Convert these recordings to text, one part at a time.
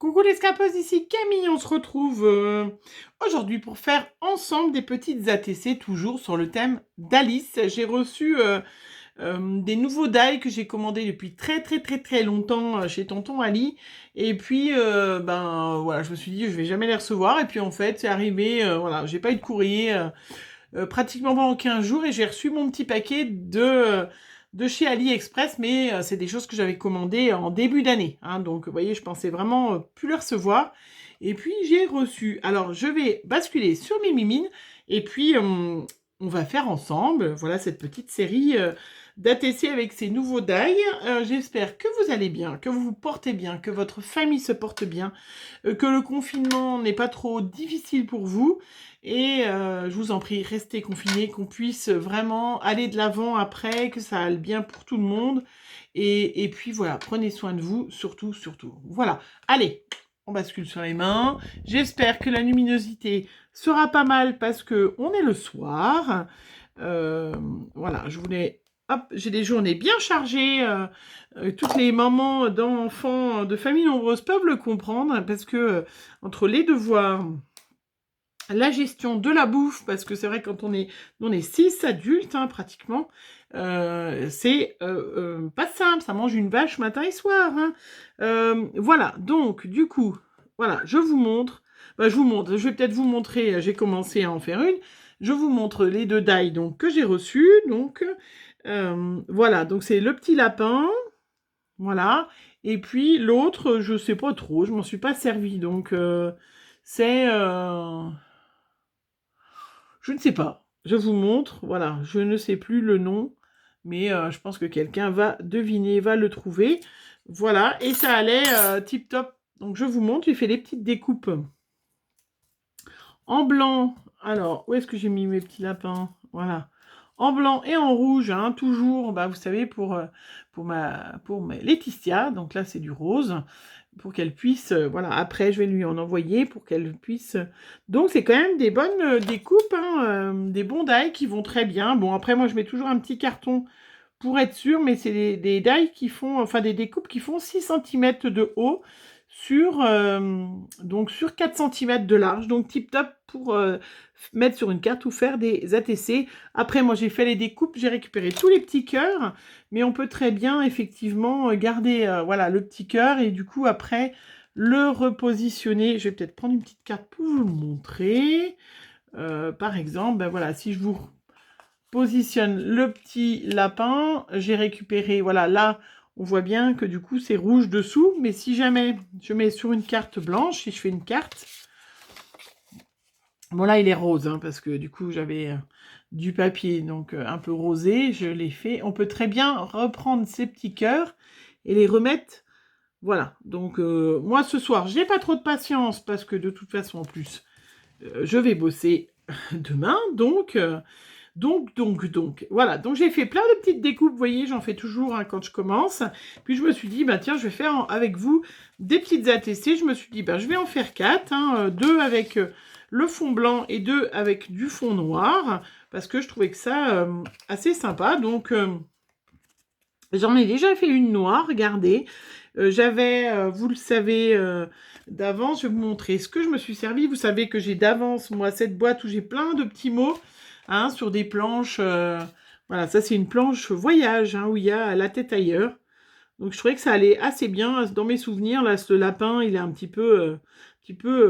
Coucou les scapeuses, ici Camille, on se retrouve aujourd'hui pour faire ensemble des petites ATC, toujours sur le thème d'Alice. J'ai reçu des nouveaux die que j'ai commandés depuis très longtemps chez Tonton Ali. Et puis, voilà, je me suis dit, je vais jamais les recevoir. Et puis en fait, c'est arrivé, voilà, j'ai pas eu de courrier pratiquement pendant 15 jours et j'ai reçu mon petit paquet de chez AliExpress, mais c'est des choses que j'avais commandées en début d'année. Hein, donc, vous voyez, je pensais vraiment plus les recevoir. Et puis, j'ai reçu. Alors, je vais basculer sur mes mimines et puis on va faire ensemble, voilà, cette petite série d'ATC avec ces nouveaux die. J'espère que vous allez bien, que vous vous portez bien, que votre famille se porte bien, que le confinement n'est pas trop difficile pour vous. Et je vous en prie, restez confinés, qu'on puisse vraiment aller de l'avant après, que ça aille bien pour tout le monde. Et puis voilà, prenez soin de vous, surtout. Voilà, allez, on bascule sur les mains. J'espère que la luminosité sera pas mal parce que on est le soir. Voilà, je voulais... Hop, j'ai des journées bien chargées. Toutes les mamans d'enfants de familles nombreuses peuvent le comprendre parce que entre les devoirs, la gestion de la bouffe, parce que c'est vrai quand on est 6 adultes, hein, pratiquement, c'est pas simple, ça mange une vache matin et soir. Hein. Voilà, donc du coup, voilà, je vous montre, je vais peut-être vous montrer, j'ai commencé à en faire une, je vous montre les deux die donc, que j'ai reçus, donc voilà, donc c'est le petit lapin, voilà, et puis l'autre, je sais pas trop, je m'en suis pas servi, donc c'est... je ne sais pas. Je vous montre. Voilà. Je ne sais plus le nom. Mais je pense que quelqu'un va deviner, va le trouver. Voilà. Et ça allait tip top. Donc je vous montre. J'ai fait les petites découpes en blanc. Alors, où est-ce que j'ai mis mes petits lapins? Voilà. En blanc et en rouge, hein, toujours, vous savez, pour ma Laetitia. Donc là, c'est du rose. Pour qu'elle puisse, voilà, après, je vais lui en envoyer pour qu'elle puisse... Donc, c'est quand même des bonnes découpes, hein, des bons die qui vont très bien. Bon, après, moi, je mets toujours un petit carton pour être sûr, mais c'est des die qui font, enfin, des découpes qui font 6 cm de haut donc sur 4 cm de large, donc tip top pour mettre sur une carte ou faire des ATC. Après, moi j'ai fait les découpes, j'ai récupéré tous les petits cœurs, mais on peut très bien effectivement garder voilà, le petit cœur et du coup après le repositionner. Je vais peut-être prendre une petite carte pour vous le montrer. Par exemple, voilà, si je vous positionne le petit lapin, j'ai récupéré, voilà, là on voit bien que du coup c'est rouge dessous, mais si jamais je mets sur une carte blanche, si je fais une carte, bon là il est rose, hein, parce que du coup j'avais du papier, donc un peu rosé, je l'ai fait. On peut très bien reprendre ces petits cœurs et les remettre, voilà. Donc moi ce soir, j'ai pas trop de patience, parce que de toute façon en plus, je vais bosser demain, donc, voilà. Donc, j'ai fait plein de petites découpes, vous voyez, j'en fais toujours hein, quand je commence. Puis, je me suis dit, tiens, je vais faire avec vous des petites ATC. Je me suis dit, je vais en faire 4, hein, 2 avec le fond blanc et 2 avec du fond noir, parce que je trouvais que ça assez sympa. Donc, j'en ai déjà fait une noire, regardez. J'avais, vous le savez, d'avance, je vais vous montrer ce que je me suis servi. Vous savez que j'ai d'avance, moi, cette boîte où j'ai plein de petits mots. Hein, sur des planches, voilà, ça c'est une planche voyage, hein, où il y a la tête ailleurs. Donc je trouvais que ça allait assez bien. Dans mes souvenirs, là, ce lapin, il est un petit peu,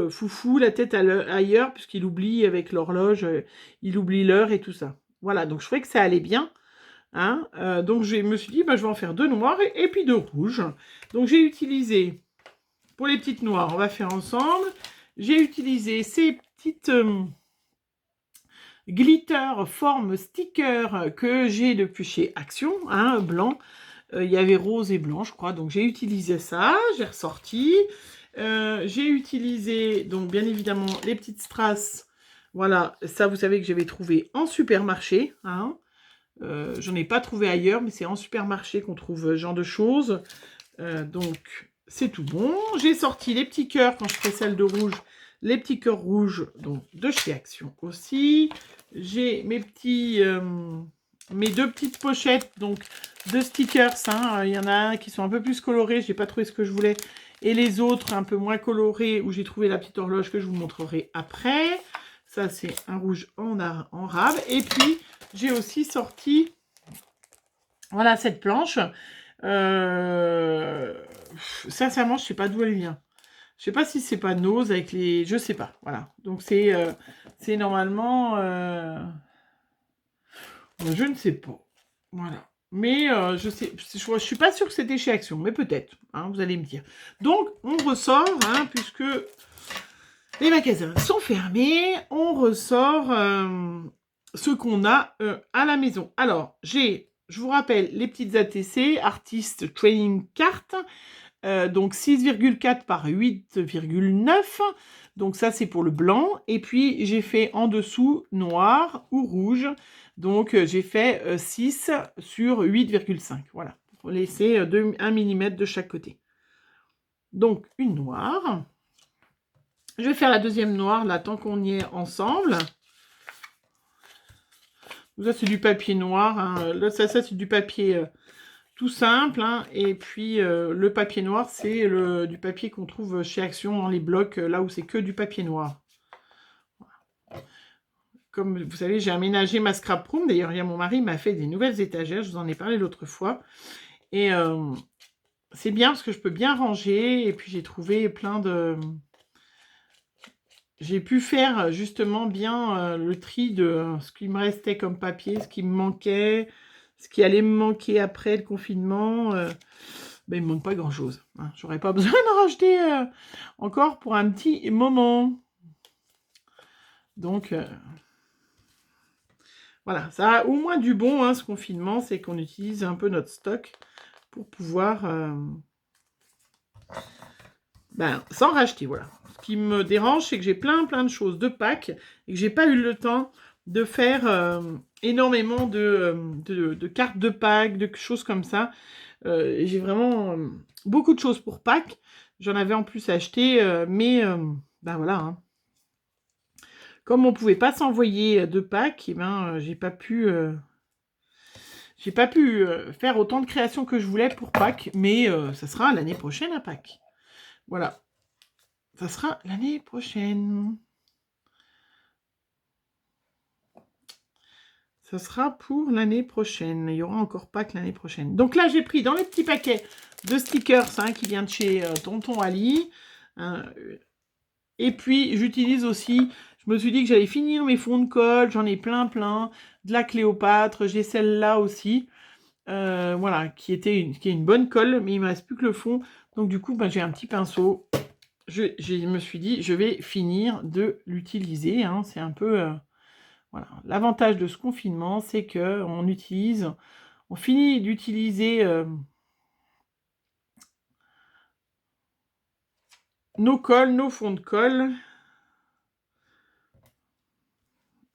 foufou, la tête ailleurs, puisqu'il oublie avec l'horloge, il oublie l'heure et tout ça. Voilà, donc je trouvais que ça allait bien. Hein, donc je me suis dit, je vais en faire 2 noirs et puis 2 rouges. Donc j'ai utilisé, pour les petites noires, on va faire ensemble, j'ai utilisé ces petites... glitter forme sticker que j'ai depuis chez Action, hein, blanc. Il y avait rose et blanc, je crois. Donc, j'ai utilisé ça. J'ai ressorti. J'ai utilisé, donc, bien évidemment, les petites strass. Voilà, ça, vous savez que j'avais trouvé en supermarché. Hein. J'en ai pas trouvé ailleurs, mais c'est en supermarché qu'on trouve ce genre de choses. Donc, c'est tout bon. J'ai sorti les petits cœurs quand je fais celle de rouge. Les petits cœurs rouges, donc de chez Action aussi. J'ai mes mes 2 petites pochettes, donc de stickers. Hein. Il y en a un qui sont un peu plus colorés. J'ai pas trouvé ce que je voulais. Et les autres un peu moins colorés où j'ai trouvé la petite horloge que je vous montrerai après. Ça, c'est un rouge en rab. Et puis, j'ai aussi sorti, voilà, cette planche. Sincèrement, je sais pas d'où elle vient. Je sais pas si c'est pas Nose avec les... Je sais pas, voilà. Donc, c'est normalement... je ne sais pas. Voilà. Mais je suis pas sûre que c'était chez Action, mais peut-être, hein, vous allez me dire. Donc, on ressort, hein, puisque les magasins sont fermés, on ressort ce qu'on a à la maison. Alors, je vous rappelle, les petites ATC, Artist Training Card, donc 6,4 par 8,9. Donc ça, c'est pour le blanc. Et puis, j'ai fait en dessous noir ou rouge. Donc, j'ai fait 6 sur 8,5. Voilà, pour laisser 1 mm de chaque côté. Donc, une noire. Je vais faire la deuxième noire, là, tant qu'on y est ensemble. Ça, c'est du papier noir. Hein. Là, ça c'est du papier tout simple. Hein. Et puis, le papier noir, c'est du papier qu'on trouve chez Action dans les blocs, là où c'est que du papier noir. Comme vous savez, j'ai aménagé ma scrap room. D'ailleurs, mon mari m'a fait des nouvelles étagères. Je vous en ai parlé l'autre fois. Et c'est bien parce que je peux bien ranger. Et puis, j'ai trouvé plein de... J'ai pu faire justement bien le tri de ce qui me restait comme papier, ce qui me manquait, ce qui allait me manquer après le confinement. Ben, il ne me manque pas grand-chose. Hein. J'aurais pas besoin de racheter encore pour un petit moment. Donc, voilà, ça a au moins du bon, hein, ce confinement, c'est qu'on utilise un peu notre stock pour pouvoir s'en racheter, voilà. Ce qui me dérange, c'est que j'ai plein de choses de Pâques et que j'ai pas eu le temps de faire énormément de cartes de Pâques, de choses comme ça. J'ai vraiment beaucoup de choses pour Pâques. J'en avais en plus acheté, mais voilà. Hein. Comme on ne pouvait pas s'envoyer de Pâques, eh ben, j'ai pas pu faire autant de créations que je voulais pour Pâques, mais ça sera l'année prochaine à Pâques. Voilà. Ça sera l'année prochaine. Ça sera pour l'année prochaine. Il y aura encore Pâques l'année prochaine. Donc là, j'ai pris dans les petits paquets de stickers qui vient de chez Tonton Ali. Et puis, j'utilise aussi... Je me suis dit que j'allais finir mes fonds de colle. J'en ai plein. De la Cléopâtre. J'ai celle-là aussi. Voilà, qui est une bonne colle. Mais il ne me reste plus que le fond. Donc du coup, j'ai un petit pinceau. Je me suis dit, je vais finir de l'utiliser. Hein. C'est un peu... voilà. L'avantage de ce confinement, c'est que on finit d'utiliser nos colles, nos fonds de colle.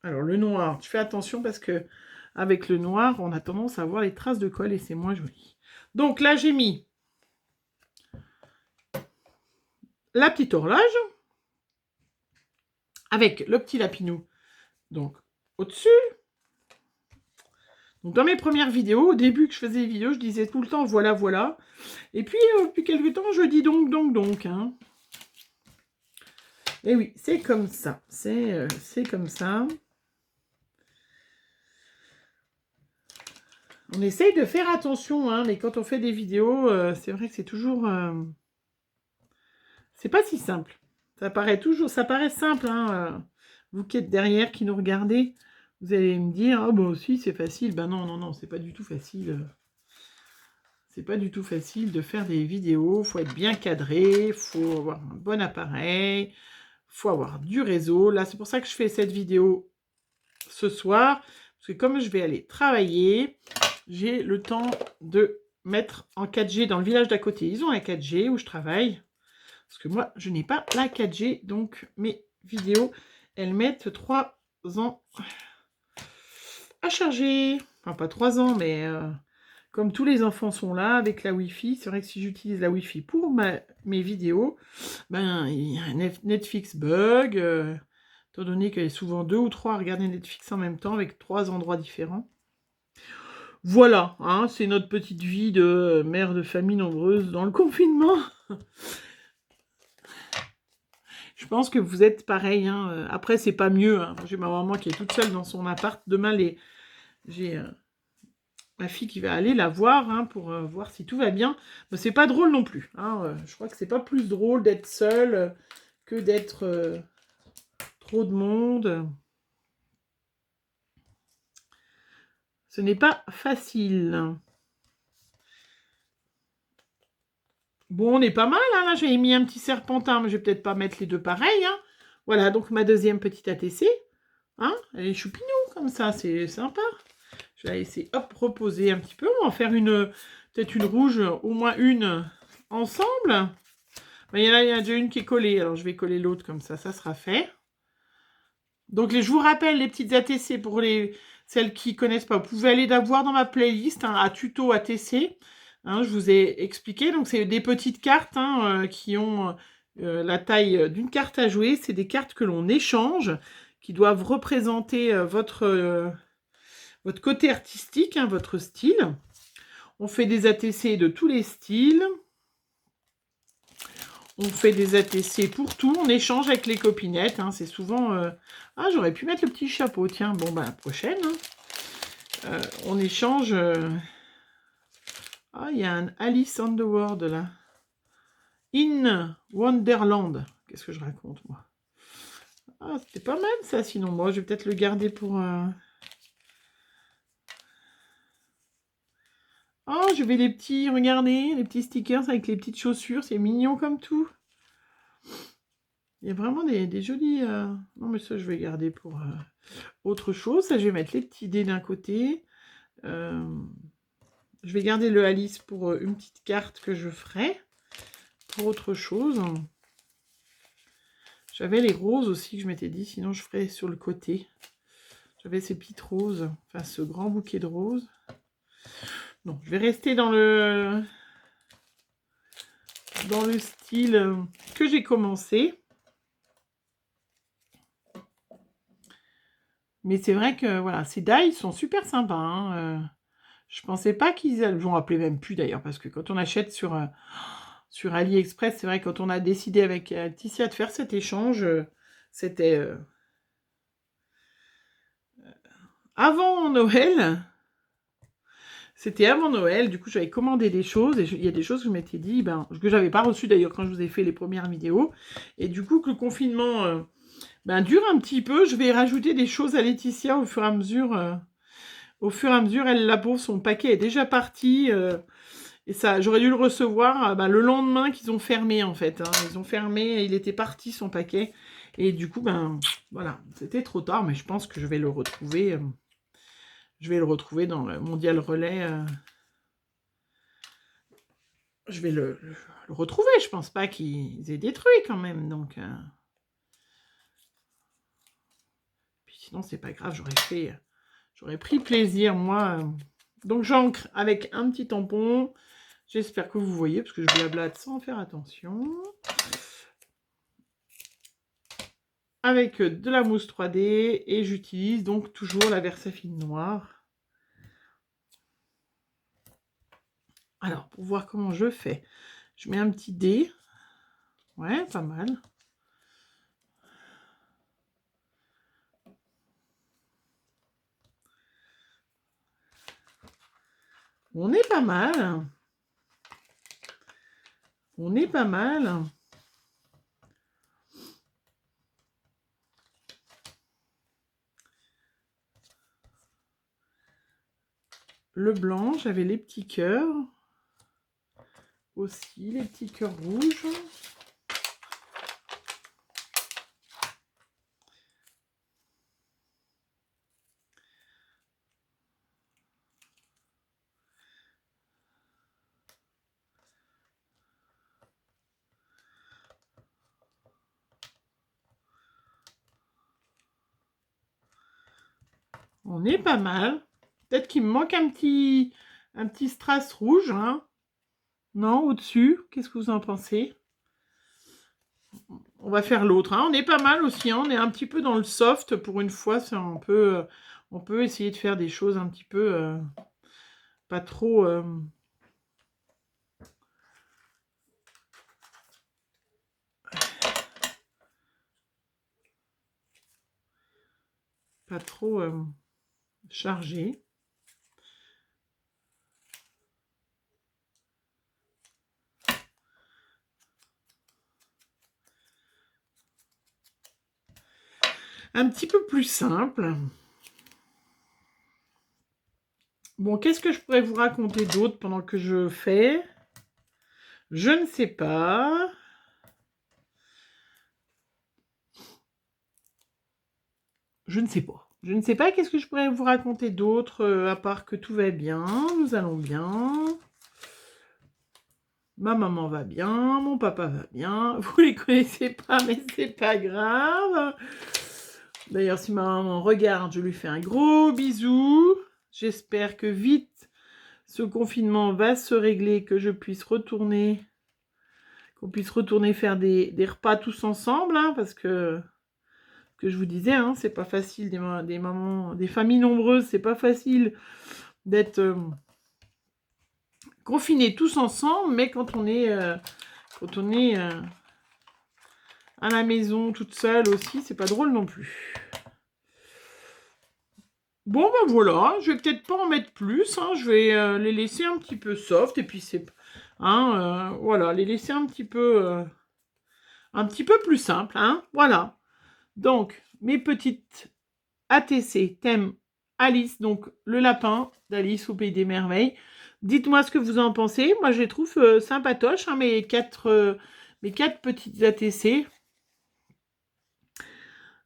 Alors le noir, je fais attention parce que avec le noir, on a tendance à voir les traces de colle et c'est moins joli. Donc là, j'ai mis la petite horloge avec le petit lapinou. Donc au-dessus. Donc, dans mes premières vidéos, au début que je faisais les vidéos, je disais tout le temps voilà, voilà. Et puis, depuis quelques temps, je dis donc. Hein. Et oui, c'est comme ça. C'est comme ça. On essaye de faire attention, hein, mais quand on fait des vidéos, c'est vrai que c'est toujours... c'est pas si simple. Ça paraît simple, hein, vous qui êtes derrière, qui nous regardez. Vous allez me dire, oh, bah aussi, c'est facile. Ben non, c'est pas du tout facile. C'est pas du tout facile de faire des vidéos. Il faut être bien cadré, il faut avoir un bon appareil, il faut avoir du réseau. Là, c'est pour ça que je fais cette vidéo ce soir. Parce que comme je vais aller travailler, j'ai le temps de mettre en 4G dans le village d'à côté. Ils ont un 4G où je travaille. Parce que moi, je n'ai pas la 4G. Donc, mes vidéos, elles mettent 3 ans à charger. Enfin, pas 3 ans, mais comme tous les enfants sont là avec la Wi-Fi, c'est vrai que si j'utilise la Wi-Fi pour mes vidéos, il y a un Netflix bug, étant donné qu'il y a souvent 2 ou 3 à regarder Netflix en même temps avec 3 endroits différents. Voilà, hein, c'est notre petite vie de mère de famille nombreuse dans le confinement. Je pense que vous êtes pareil. Hein. Après, c'est pas mieux. Hein. J'ai ma maman qui est toute seule dans son appart. Demain, j'ai ma fille qui va aller la voir hein, pour voir si tout va bien. Mais c'est pas drôle non plus. Hein. Je crois que c'est pas plus drôle d'être seule que d'être trop de monde. Ce n'est pas facile. Bon, on est pas mal, hein, là, j'avais mis un petit serpentin, mais je vais peut-être pas mettre les deux pareils. Hein. Voilà, donc ma deuxième petite ATC. Hein, elle est choupinou, comme ça, c'est sympa. Je vais la laisser, hop, reposer un petit peu. On va en faire peut-être une rouge, au moins une, ensemble. Mais il y en a déjà une qui est collée, alors je vais coller l'autre comme ça sera fait. Donc, je vous rappelle, les petites ATC, pour celles qui ne connaissent pas, vous pouvez aller la voir dans ma playlist, hein, à tuto ATC. Hein, je vous ai expliqué. Donc, c'est des petites cartes hein, qui ont la taille d'une carte à jouer. C'est des cartes que l'on échange, qui doivent représenter votre côté artistique, hein, votre style. On fait des ATC de tous les styles. On fait des ATC pour tout, on échange avec les copinettes, hein, c'est souvent... Ah, j'aurais pu mettre le petit chapeau, tiens, bon, bah, la prochaine. Hein. On échange... Ah, il y a un Alice Underworld, là. In Wonderland. Qu'est-ce que je raconte, moi? Ah, c'était pas mal, ça, sinon. Moi, je vais peut-être le garder pour... Oh, je vais les petits... Regardez, les petits stickers avec les petites chaussures, c'est mignon comme tout. Il y a vraiment des jolis... Non, mais ça, je vais garder pour autre chose. Ça, je vais mettre les petits dés d'un côté. Je vais garder le Alice pour une petite carte que je ferai. Pour autre chose. J'avais les roses aussi que je m'étais dit. Sinon, je ferai sur le côté. J'avais ces petites roses. Enfin, ce grand bouquet de roses. Non, je vais rester dans le style que j'ai commencé. Mais c'est vrai que voilà, ces die sont super sympas. Hein. Je pensais pas qu'ils allaient... Je m'en rappelais même plus d'ailleurs, parce que quand on achète sur AliExpress, c'est vrai, quand on a décidé avec Laetitia de faire cet échange, c'était avant Noël. C'était avant Noël, du coup j'avais commandé des choses, et il y a des choses que je m'étais dit, que j'avais pas reçues d'ailleurs quand je vous ai fait les premières vidéos. Et du coup que le confinement dure un petit peu, je vais rajouter des choses à Laetitia au fur et à mesure. Au fur et à mesure, elle, la pauvre, son paquet est déjà parti. Et ça, j'aurais dû le recevoir le lendemain qu'ils ont fermé, en fait. Hein. Ils ont fermé, et il était parti, son paquet. Et du coup, voilà, c'était trop tard, mais je pense que je vais le retrouver. Je vais le retrouver dans le Mondial Relais. Je vais le retrouver. Je pense pas qu'ils aient détruit, quand même. Donc, puis sinon, c'est pas grave, j'aurais pris plaisir, moi. Donc, j'encre avec un petit tampon. J'espère que vous voyez, parce que je blablate sans faire attention. Avec de la mousse 3D, et j'utilise donc toujours la Versafine noire. Alors, pour voir comment je fais, je mets un petit dé. Ouais, pas mal. On est pas mal. On est pas mal. Le blanc, j'avais les petits cœurs. Aussi, les petits cœurs rouges. On est pas mal. Peut-être qu'il me manque un petit strass rouge. Hein. Non, au-dessus. Qu'est-ce que vous en pensez? On va faire l'autre. Hein. On est pas mal aussi. Hein. On est un petit peu dans le soft. Pour une fois, on peut essayer de faire des choses un petit peu... pas trop... pas trop chargé. Un petit peu plus simple. Bon, qu'est-ce que je pourrais vous raconter d'autre pendant que je fais? Je ne sais pas. Je ne sais pas. Je ne sais pas qu'est-ce que je pourrais vous raconter d'autre, à part que tout va bien, nous allons bien. Ma maman va bien, mon papa va bien. Vous les connaissez pas, mais c'est pas grave. D'ailleurs, si ma maman regarde, je lui fais un gros bisou. J'espère que vite, ce confinement va se régler, que je puisse retourner, qu'on puisse retourner faire des repas tous ensemble, hein, parce que je vous disais, hein, c'est pas facile, des mamans, des familles nombreuses, c'est pas facile d'être confinés tous ensemble, mais quand on est à la maison toute seule aussi, c'est pas drôle non plus. Bon ben voilà, je vais peut-être pas en mettre plus, hein, je vais les laisser un petit peu soft, et puis c'est... Hein, voilà, les laisser un petit peu plus simple, hein, voilà. Donc, mes petites ATC thème Alice, donc le lapin d'Alice au Pays des Merveilles. Dites-moi ce que vous en pensez. Moi, je les trouve sympatoches, hein, mes quatre petites ATC.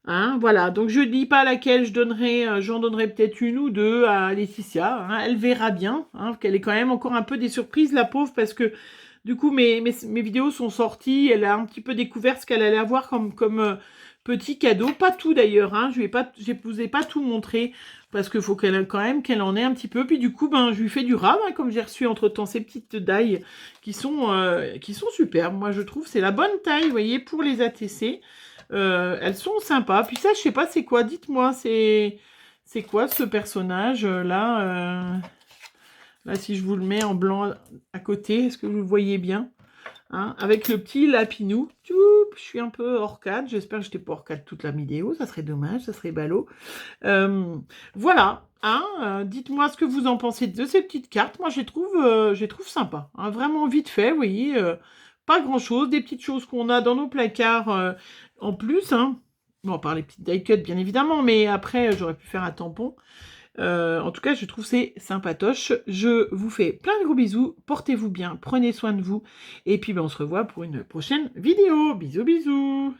Hein, voilà, donc je ne dis pas laquelle je donnerai, j'en donnerai peut-être une ou deux à Laetitia. Hein, elle verra bien, hein, qu'elle est quand même encore un peu des surprises, la pauvre, parce que du coup, mes vidéos sont sorties. Elle a un petit peu découvert ce qu'elle allait avoir comme petit cadeau. Pas tout d'ailleurs, hein, je ne vous ai pas tout montré, parce qu'il faut qu'elle en ait un petit peu. Puis du coup, ben, je lui fais du rab, hein, comme j'ai reçu entre-temps ces petites dailles qui sont superbes. Moi, je trouve c'est la bonne taille, vous voyez, pour les ATC. Elles sont sympas. Puis ça, je sais pas, c'est quoi? Dites-moi, c'est quoi ce personnage là Là, si je vous le mets en blanc à côté, est-ce que vous le voyez bien, hein, avec le petit lapinou. Tchoup, je suis un peu hors cadre. J'espère que je n'étais pas hors cadre toute la vidéo. Ça serait dommage, ça serait ballot. Voilà. Hein, dites-moi ce que vous en pensez de ces petites cartes. Moi, je les trouve sympas. Hein, vraiment vite fait, vous voyez. Pas grand-chose. Des petites choses qu'on a dans nos placards en plus. Hein. Bon, à part les petites die cut, bien évidemment. Mais après, j'aurais pu faire un tampon. En tout cas, je trouve c'est sympatoche. Je vous fais plein de gros bisous. Portez-vous bien. Prenez soin de vous. Et puis, ben, on se revoit pour une prochaine vidéo. Bisous, bisous.